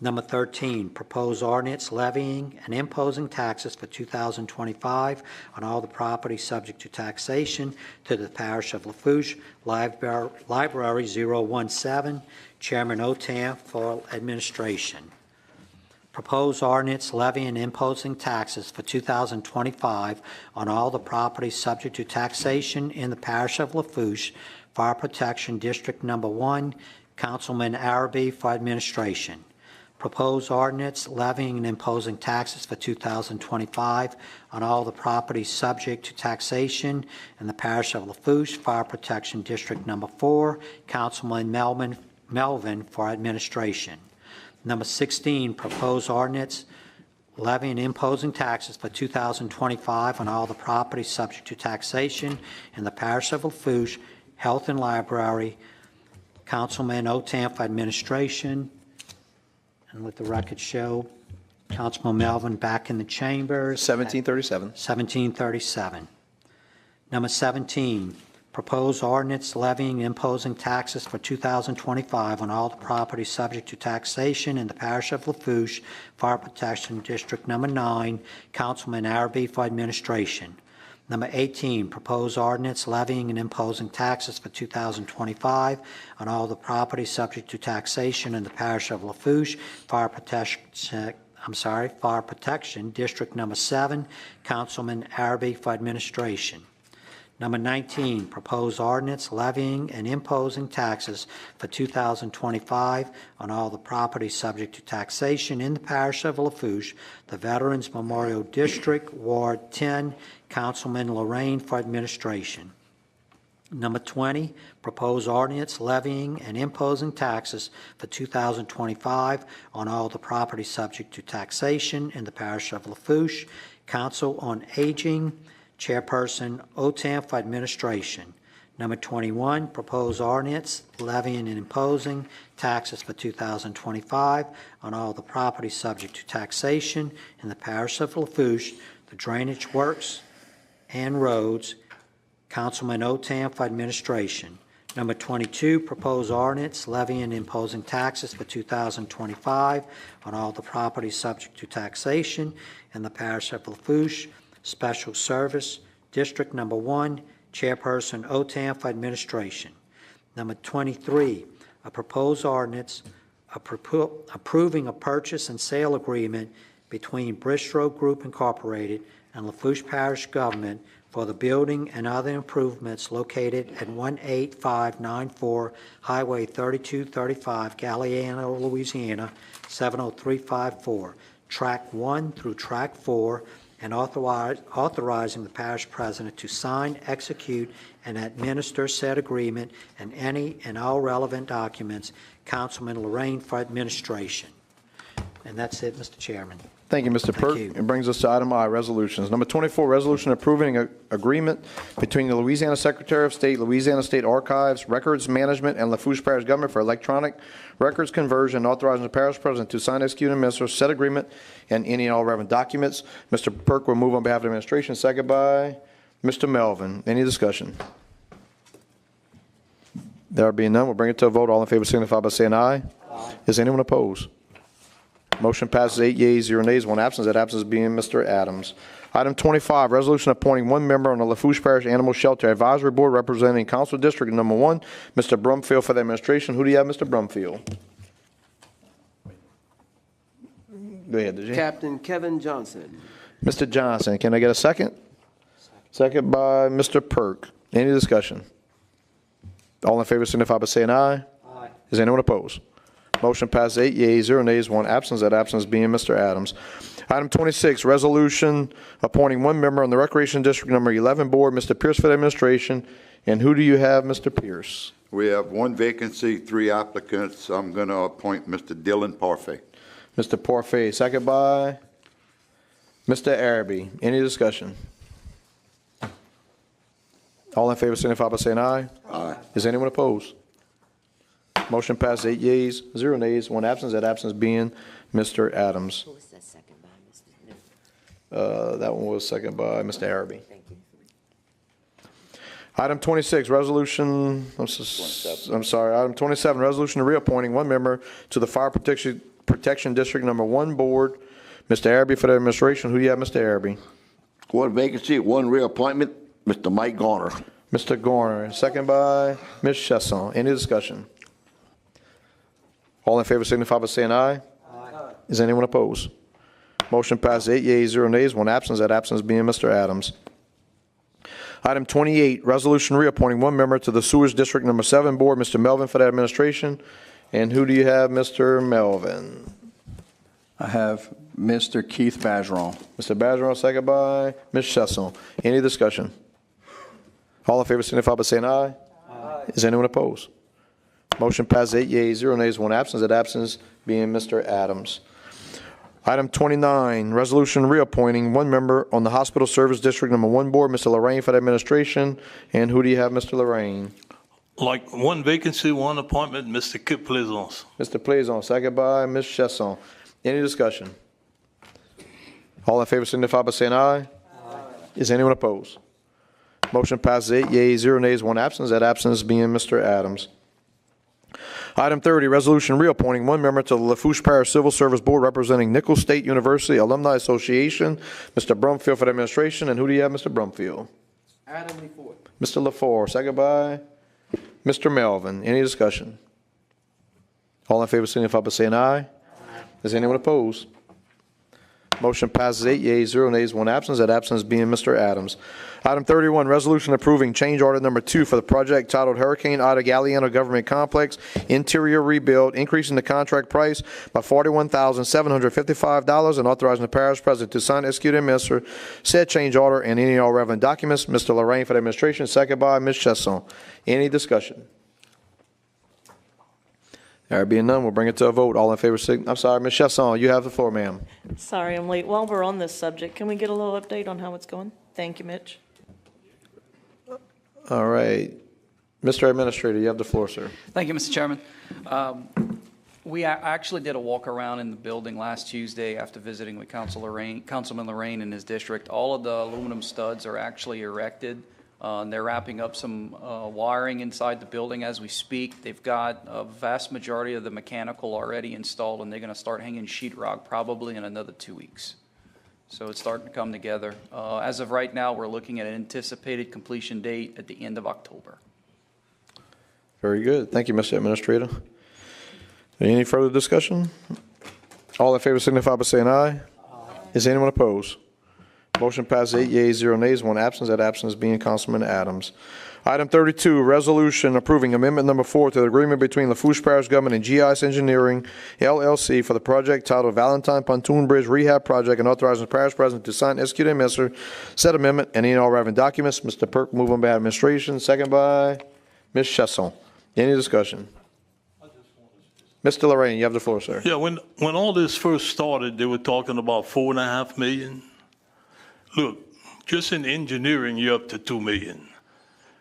Number 13, proposed ordinance levying and imposing taxes for 2025 on all the property subject to taxation to the parish of Lafourche, Library 017. Chairman O'Tam for administration. Proposed ordinance levying and imposing taxes for 2025 on all the properties subject to taxation in the parish of Lafourche, Fire Protection District Number 1. Councilman Araby for administration. Proposed ordinance levying and imposing taxes for 2025 on all the properties subject to taxation in the parish of Lafourche, Fire Protection District Number 4. Councilman Melvin for administration. Number 16, proposed ordinance levying and imposing taxes for 2025 on all the properties subject to taxation in the parish of Lafourche, Health and Library. Councilman O'Tam for administration. And let the record show, Councilman Melvin back in the chambers. 1737. 1737. Number 17, proposed ordinance levying and imposing taxes for 2025 on all the properties subject to taxation in the parish of Lafourche, Fire Protection District Number 9. Councilman Araby for administration. Number 18, proposed ordinance levying and imposing taxes for 2025 on all the properties subject to taxation in the parish of Lafourche, Fire Protection District Number 7. Councilman Araby for administration. Number 19, proposed ordinance levying and imposing taxes for 2025 on all the properties subject to taxation in the parish of Lafourche, the Veterans Memorial District, Ward 10. Councilman Lorraine for administration. Number 20, proposed ordinance levying and imposing taxes for 2025 on all the properties subject to taxation in the parish of Lafourche. Council on Aging. Chairperson O'Tam for administration. Number 21, proposed ordinance levying and imposing taxes for 2025 on all the properties subject to taxation in the parish of Lafourche, the drainage works and roads. Councilman O'Tam for administration. Number 22, proposed ordinance levying and imposing taxes for 2025 on all the properties subject to taxation in the parish of Lafourche, Special Service District Number 1. Chairperson O'Tam for administration. Number 23, a proposed ordinance approving a purchase and sale agreement between Bristol Group Incorporated and Lafourche Parish Government for the building and other improvements located at 18594 Highway 3235, Galliano, Louisiana, 70354, Track 1 through Track 4, and authorizing the parish president to sign, execute, and administer said agreement and any and all relevant documents. Councilman Lorraine for administration. And that's it, Mr. Chairman. Thank you, Mr. Perk. you. It brings us to item I, resolutions. Number 24, resolution approving an agreement between the Louisiana Secretary of State, Louisiana State Archives, Records Management, and Lafourche Parish Government for electronic records conversion, authorizing the parish president to sign, execute, and administer said agreement and any and all relevant documents. Mr. Perk will move on behalf of the administration, second by Mr. Melvin. Any discussion? There being none, we'll bring it to a vote. All in favor signify by saying aye. Aye. Is anyone opposed? Motion passes 8 yeas, 0 nays, 1 absence. That absence being Mr. Adams. Item 25, resolution appointing 1 member on the Lafourche Parish Animal Shelter Advisory Board representing Council District Number 1, Mr. Brumfield for the administration. Who do you have, Mr. Brumfield? Go ahead, did you? Captain Kevin Johnson. Mr. Johnson, can I get a second? Second by Mr. Perk. Any discussion? All in favor signify by saying aye. Aye. Is anyone opposed? Motion passes 8 yeas, 0 nays, 1 absence. That absence being Mr. Adams. Item 26, resolution appointing 1 member on the Recreation District Number 11 Board, Mr. Pierce for the administration. And who do you have, Mr. Pierce? We have 1 vacancy, 3 applicants. I'm going to appoint Mr. Dylan Parfait. Mr. Parfait, second by Mr. Araby. Any discussion? All in favor signify by saying aye. Aye. Is anyone opposed? Motion passes 8 yeas, 0 nays, 1 absence. That absence being Mr. Adams. Who was that second by, Mr. Smith? That one was second by Mr. Araby. Thank you. Item 26, resolution, item 27, resolution reappointing 1 member to the Fire Protection District Number 1 Board. Mr. Araby for the administration. Who do you have, Mr. Araby? 1 vacancy, 1 reappointment, Mr. Mike Garner. Mr. Garner, second by Ms. Chesson. Any discussion? All in favor signify by saying aye. Aye. Is anyone opposed? Motion passes 8 yeas, 0 nays, 1 absence. That absence being Mr. Adams. Item 28, resolution reappointing 1 member to the Sewers District Number 7 Board, Mr. Melvin for the administration. And who do you have, Mr. Melvin? I have Mr. Keith Bajeron. Mr. Bajeron, second by Ms. Chesson. Any discussion? All in favor signify by saying aye. Aye. Is anyone opposed? Motion passes 8 yeas, 0 nays, 1 absence. That absence being Mr. Adams. Item 29, resolution reappointing 1 member on the Hospital Service District Number 1 Board, Mr. Lorraine for the administration. And who do you have, Mr. Lorraine? Like 1 vacancy, 1 appointment, Mr. Kip Plaisance. Mr. Plaisance, second by Ms. Chesson. Any discussion? All in favor signify by saying aye. Aye. Is anyone opposed? Motion passes 8 yeas, 0 nays, 1 absence. That absence being Mr. Adams. Item 30, resolution reappointing 1 member to the Lafourche Parish Civil Service Board representing Nichols State University Alumni Association, Mr. Brumfield for the administration. And who do you have, Mr. Brumfield? Adam Lafourche. Mr. Lafourche, second by Mr. Melvin. Any discussion? All in favor signify by saying aye. Aye. Is anyone opposed? Motion passes 8 yeas, 0 nays, 1 absence. That absence being Mr. Adams. Item 31, resolution approving change order number 2 for the project titled Hurricane Ida Galliano Government Complex Interior Rebuild, increasing the contract price by $41,755 and authorizing the parish president to sign, execute, and administer said change order and any and all relevant documents. Mr. Lorraine for the administration, second by Ms. Chesson. Any discussion? There being none, we'll bring it to a vote. All in favor, I'm sorry, Ms. Chesson, you have the floor, ma'am. Sorry, I'm late. While we're on this subject, can we get a little update on how it's going? Thank you, Mitch. All right. Mr. Administrator, you have the floor, sir. Thank you, Mr. Chairman. We actually did a walk around in the building last Tuesday after visiting with Councilman Lorraine and his district. All of the aluminum studs are actually erected. They're wrapping up some wiring inside the building as we speak. They've got a vast majority of the mechanical already installed, and they're going to start hanging sheetrock probably in another 2 weeks. So it's starting to come together. As of right now, we're looking at an anticipated completion date at the end of October. Very good. Thank you, Mr. Administrator. Any further discussion? All in favor signify by saying aye. Aye. Is anyone opposed? Motion passes 8 yeas, 0 nays, 1 absence. That absence being Councilman Adams. Item 32, resolution approving amendment number 4 to the agreement between Lafourche Parish Government and GIS Engineering, LLC, for the project titled Valentine Pontoon Bridge Rehab Project and authorizing the parish president to sign, execute, and administer said amendment and any and all relevant documents. Mr. Perk, move on behalf of administration. Second by Ms. Chesson. Any discussion? Mr. Lorraine, you have the floor, sir. Yeah, when all this first started, they were talking about 4.5 million. Look, just in engineering, you're up to 2 million.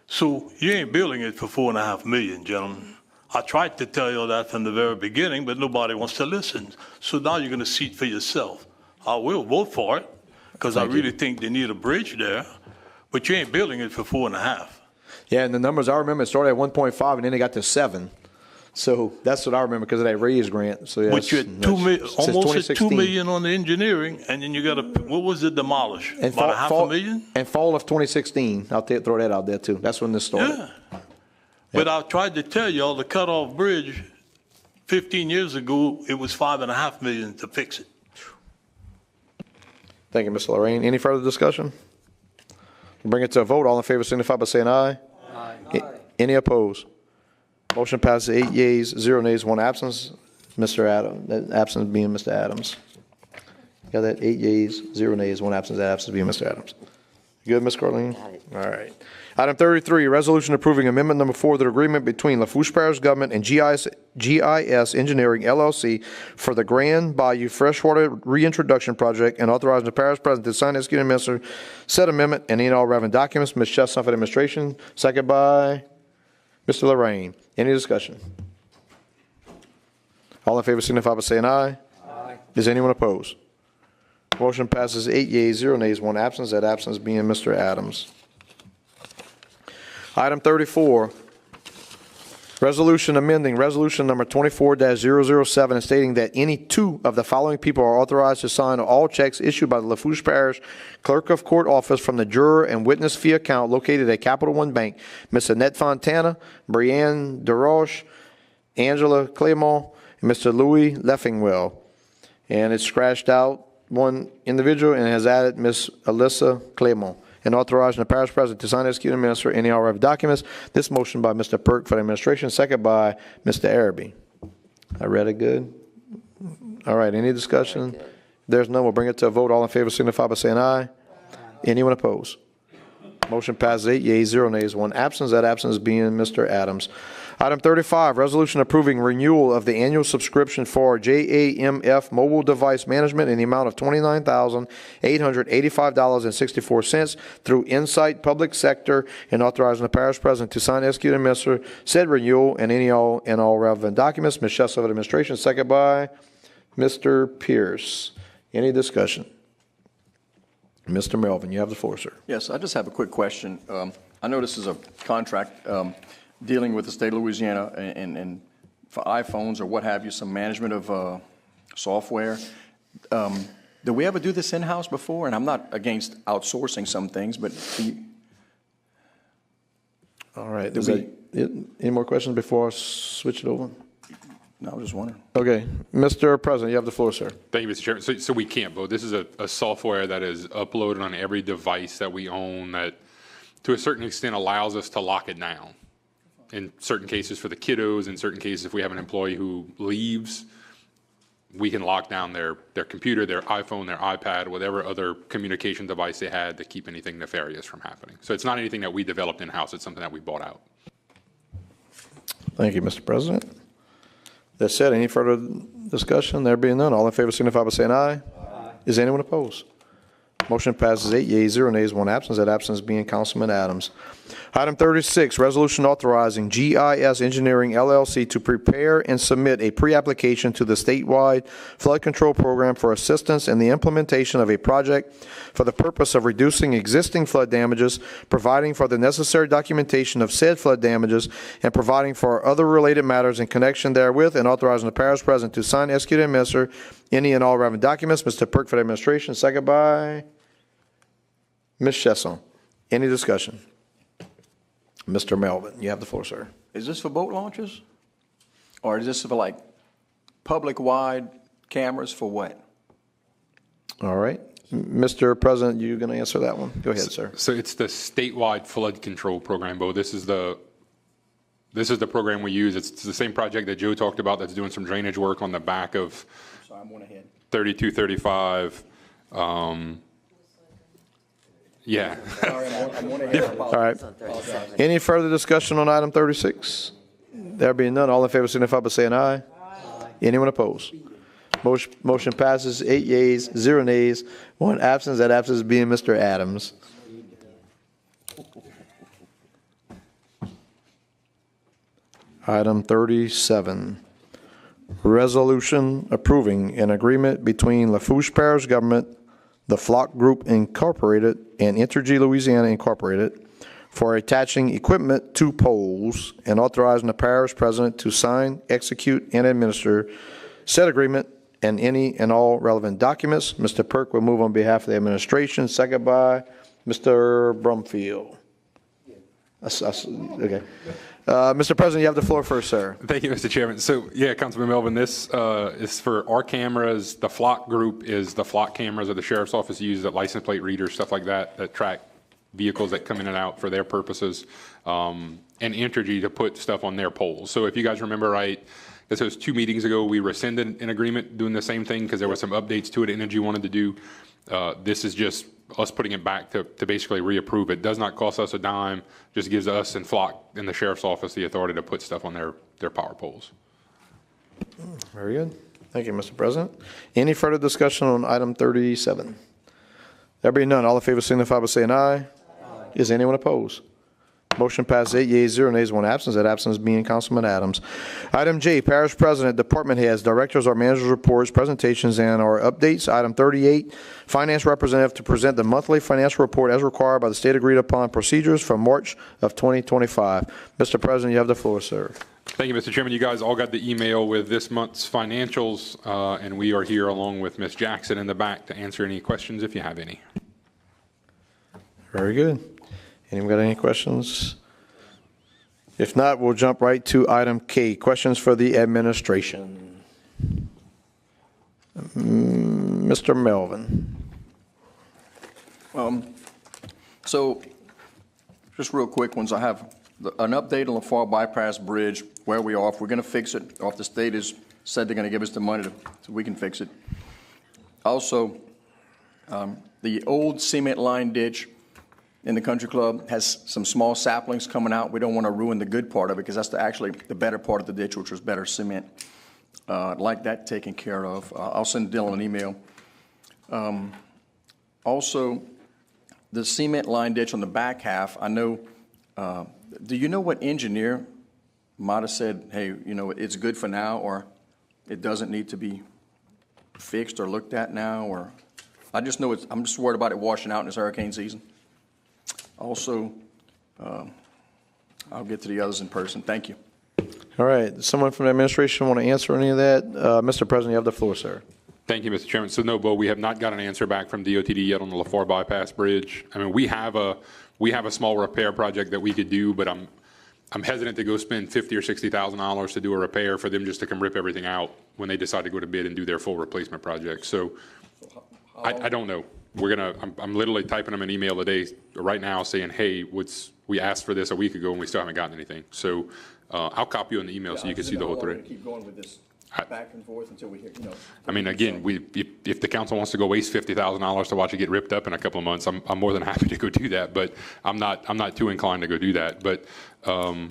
So you ain't building it for 4.5 million, gentlemen. I tried to tell you that from the very beginning, but nobody wants to listen. So now you're going to see it for yourself. I will vote for it because I really think they need a bridge there, but you ain't building it for 4.5. Yeah, and the numbers I remember, it started at 1.5 and then they got to 7. So that's what I remember because of that raise grant. So yeah, But you're almost at 2 million on the engineering, and then you got to, what was it, demolish? And About $0.5 million? And fall of 2016, I'll throw that out there too. That's when this started. Yeah. But I tried to tell y'all the cutoff bridge, 15 years ago, it was $5.5 million to fix it. Thank you, Mr. Lorraine. Any further discussion? Bring it to a vote. All in favor signify by saying aye. Aye. Any opposed? Motion passes 8 yeas, 0 nays, 1 absence. Mr. Adams, that absence being Mr. Adams. Got that? 8 yeas, 0 nays, 1 absence. That absence being Mr. Adams. You good, Ms. Carleen? All right. Item 33, resolution approving amendment number 4 to the agreement between Lafourche Parish Government and GIS Engineering LLC for the Grand Bayou Freshwater Reintroduction Project and authorizing the parish president to sign and execute and administer said amendment and any and all relevant documents. Ms. Chestnut for the administration. Second by Mr. Lorraine. Any discussion? All in favor signify by saying aye. Aye. Is anyone opposed? Motion passes 8 yeas, 0 nays, 1 absence. That absence being Mr. Adams. Item 34, resolution amending resolution number 24-007 and stating that any 2 of the following people are authorized to sign all checks issued by the Lafourche Parish Clerk of Court Office from the juror and witness fee account located at Capital One Bank. Ms. Annette Fontana, Brianne DeRoche, Angela Clément, and Mr. Louis Leffingwell. And it's scratched out one individual and has added Ms. Alyssa Clément. And authorizing the parish president to sign, execute, and administer any all relevant documents. This motion by Mr. Perk for the administration, second by Mr. Araby. I read it good? All right, any discussion? There's none, we'll bring it to a vote. All in favor signify by saying aye. Anyone opposed? Motion passes 8 yeas, 0 nays, 1 absence. That absence being Mr. Adams. Item 35, resolution approving renewal of the annual subscription for JAMF mobile device management in the amount of $29,885.64 through Insight Public Sector and authorizing the parish president to sign, execute, and administer said renewal and any all relevant documents. Ms. Chestnut, administration, second by Mr. Pierce. Any discussion? Mr. Melvin, you have the floor, sir. Yes, I just have a quick question. I know this is a contract dealing with the state of Louisiana and for iPhones or what have you, some management of software. Did we ever do this in-house before? And I'm not against outsourcing some things, but all right. Is that it? Any more questions before I switch it over? No, I was just wondering. Okay. Mr. President, you have the floor, sir. Thank you, Mr. Chairman. So we can't vote. This is a software that is uploaded on every device that we own that, to a certain extent, allows us to lock it down. In certain cases for the kiddos, in certain cases if we have an employee who leaves, we can lock down their computer, their iPhone, their iPad, whatever other communication device they had to keep anything nefarious from happening. So it's not anything that we developed in-house. It's something that we bought out. Thank you, Mr. President. That said, any further discussion? There being none, all in favor signify by saying aye. Aye. Is anyone opposed? Motion passes 8 yeas, 0 nays, 1 absence. That absence being Councilman Adams. Item 36, resolution authorizing GIS Engineering LLC to prepare and submit a pre-application to the statewide flood control program for assistance in the implementation of a project for the purpose of reducing existing flood damages, providing for the necessary documentation of said flood damages, and providing for other related matters in connection therewith, and authorizing the parish president to sign, execute, and administer any and all relevant documents. Mr. Perk for the administration, second by Ms. Chesson. Any discussion? Mr. Melvin, you have the floor, sir. Is this for boat launches? Or is this for like public-wide cameras for what? All right. Mr. President, you going to answer that one? Go ahead, sir. So it's the statewide flood control program, Bo. This is the program we use. It's the same project that Joe talked about that's doing some drainage work on the back of 3235. Yeah. All right. Any further discussion on item 36? There being none, all in favor signify by saying aye. Aye. Anyone opposed? Motion passes, 8 yeas, 0 nays, 1 absence. That absence being Mr. Adams. Item 37, resolution approving an agreement between Lafourche Parish Government, the Flock Group Incorporated, and Entergy Louisiana Incorporated for attaching equipment to poles and authorizing the parish president to sign, execute, and administer said agreement and any and all relevant documents. Mr. Perk will move on behalf of the administration, second by Mr. Brumfield. Okay. Mr. President, you have the floor first, sir. Thank you, Mr. Chairman. So, yeah, Councilman Melvin, this is for our cameras. The Flock Group is the Flock cameras that the Sheriff's Office uses, that license plate readers, stuff like that, that track vehicles that come in and out for their purposes, and Entergy to put stuff on their poles. So if you guys remember right, this was 2 meetings ago, we rescinded an agreement doing the same thing because there were some updates to it Entergy wanted to do. This is just us putting it back to basically reapprove it. Does not cost us a dime, just gives us and Flock and the Sheriff's Office the authority to put stuff on their power poles. Very good. Thank you, Mr. President. Any further discussion on item 37? There being none, all in favor signify by saying aye. Is anyone opposed? Motion passes 8 yeas, 0 nays, 1 absence. That absence being Councilman Adams. Item J, Parish President, Department Heads, Directors or Managers' Reports, Presentations, and or Updates. Item 38, Finance Representative to present the monthly financial report as required by the state agreed upon procedures for March of 2025. Mr. President, you have the floor, sir. Thank you, Mr. Chairman. You guys all got the email with this month's financials, and we are here along with Ms. Jackson in the back to answer any questions if you have any. Very good. Anyone got any questions? If not, we'll jump right to item K, questions for the administration. Mr. Melvin. So just real quick ones. I have an update on the Lafourche Bypass Bridge, where we are. If we're going to fix it, or if the state has said they're going to give us the money so we can fix it. Also, the old cement line ditch in the country club has some small saplings coming out. We don't want to ruin the good part of it because that's actually the better part of the ditch, which was better cement. I'd like that taken care of. I'll send Dylan an email. Also, the cement line ditch on the back half, I know, do you know what engineer might have said, hey, you know, it's good for now, or it doesn't need to be fixed or looked at now, or I just know I'm just worried about it washing out in this hurricane season. Also, I'll get to the others in person. Thank you. All right. Does someone from the administration want to answer any of that? Mr. President, you have the floor, sir. Thank you, Mr. Chairman. So no, Bo, we have not got an answer back from DOTD yet on the Lafourche Bypass Bridge. I mean, we have a small repair project that we could do, but I'm hesitant to go spend $50,000 or $60,000 to do a repair for them just to come rip everything out when they decide to go to bid and do their full replacement project. So I don't know. I'm literally typing them an email today, right now, saying, hey, we asked for this a week ago and we still haven't gotten anything. So I'll copy you on the email so you can see the whole thread. Keep going with this back and forth until we hear, you know. I mean, again, if the council wants to go waste $50,000 to watch it get ripped up in a couple of months, I'm more than happy to go do that. But I'm not too inclined to go do that. But I'll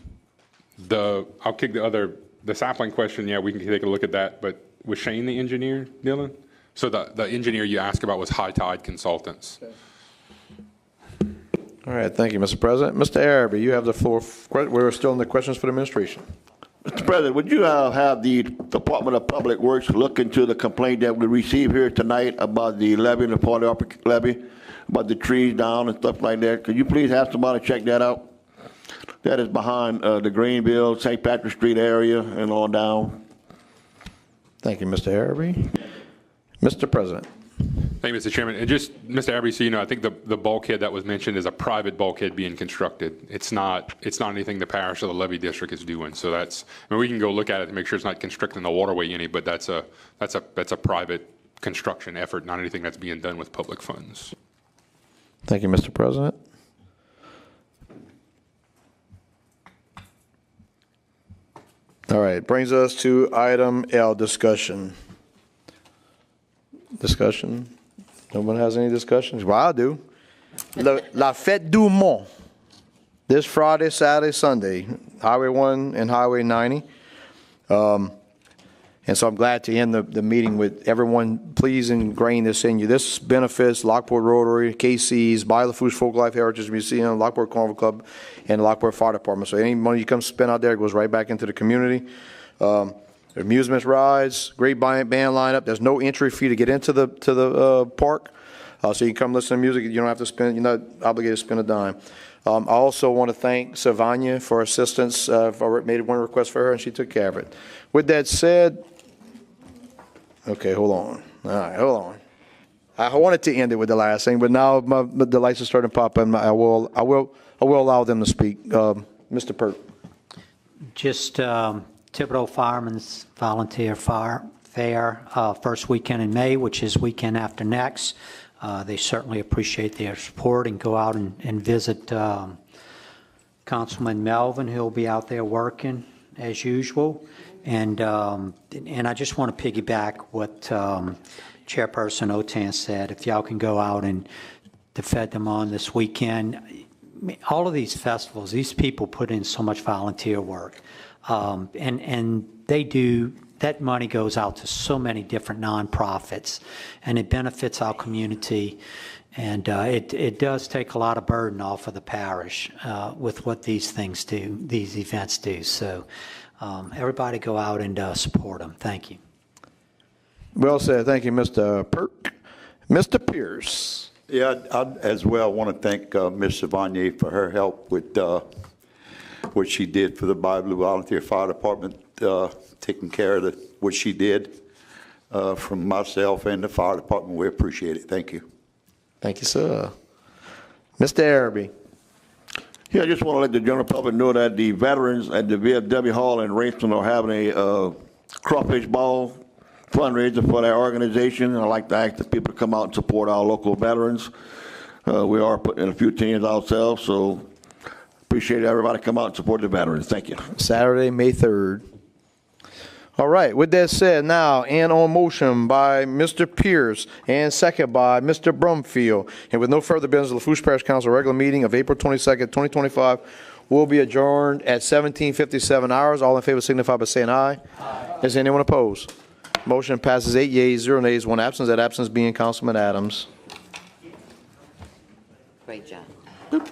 kick the sapling question. Yeah, we can take a look at that. But was Shane the engineer, Dylan? So the engineer you asked about was High Tide Consultants. Okay. All right. Thank you, Mr. President. Mr. Araby, you have the floor. We're still in the questions for the administration. Mr. President, would you have the Department of Public Works look into the complaint that we received here tonight about the levee and the Port Arthur levee, about the trees down and stuff like that? Could you please have somebody check that out? That is behind the Greenville, St. Patrick Street area and on down. Thank you, Mr. Araby. Mr. President. Thank you, Mr. Chairman. And just, Mr. Araby, so you know, I think the bulkhead that was mentioned is a private bulkhead being constructed. It's not anything the parish or the levee district is doing. So I mean, we can go look at it to make sure it's not constricting the waterway any, but that's a private construction effort, not anything that's being done with public funds. Thank you, Mr. President. All right, brings us to item L, discussion. Discussion? No one has any discussions? Well, I do. La Fête du Mont, this Friday, Saturday, Sunday, Highway 1 and Highway 90. And so I'm glad to end the meeting with everyone, please ingrain this in you. This benefits Lockport Rotary, KC's, by Lafourche Folk Life Heritage Museum, Lockport Carnival Club, and Lockport Fire Department. So any money you come spend out there goes right back into the community. Amusement rides, great band lineup. There's no entry fee to get into the park. So you can come listen to music. You don't have to spend, you're not obligated to spend a dime. I also want to thank Savanya for assistance. I made one request for her and she took care of it. With that said, okay, hold on. All right, hold on. I wanted to end it with the last thing, but now the lights are starting to pop and I will allow them to speak. Mr. Pert. Just Thibodeau Firemen's Volunteer Fire Fair, first weekend in May, which is weekend after next. They certainly appreciate their support and go out and visit Councilman Melvin, who'll be out there working as usual. And I just want to piggyback what Chairperson Otan said. If y'all can go out and defend them on this weekend, all of these festivals, these people put in so much volunteer work. And they do, that money goes out to so many different nonprofits, and it benefits our community. And it does take a lot of burden off of the parish with what these things do, these events do. So everybody go out and support them. Thank you. Well said. Thank you, Mr. Perk. Mr. Pierce. Yeah, I as well want to thank Ms. Savanier for her help with what she did for the Bayou Volunteer Fire Department, taking care of what she did from myself and the fire department. We appreciate it. Thank you. Thank you, sir. Mr. Araby. Yeah, I just want to let the general public know that the veterans at the VFW Hall in Raceton are having a crawfish ball fundraiser for their organization. I'd like to ask the people to come out and support our local veterans. We are putting in a few teams ourselves, so appreciate everybody come out and support the veterans. Thank you. Saturday, May 3rd. All right, with that said, now, and on motion by Mr. Pierce and second by Mr. Brumfield, and with no further business, the Lafourche Parish Council regular meeting of April 22nd, 2025 will be adjourned at 17:57 hours. All in favor signify by saying aye. Aye. Is anyone opposed? Motion passes 8 yeas, 0 nays, 1 absence. That absence being Councilman Adams. Great job. Boop.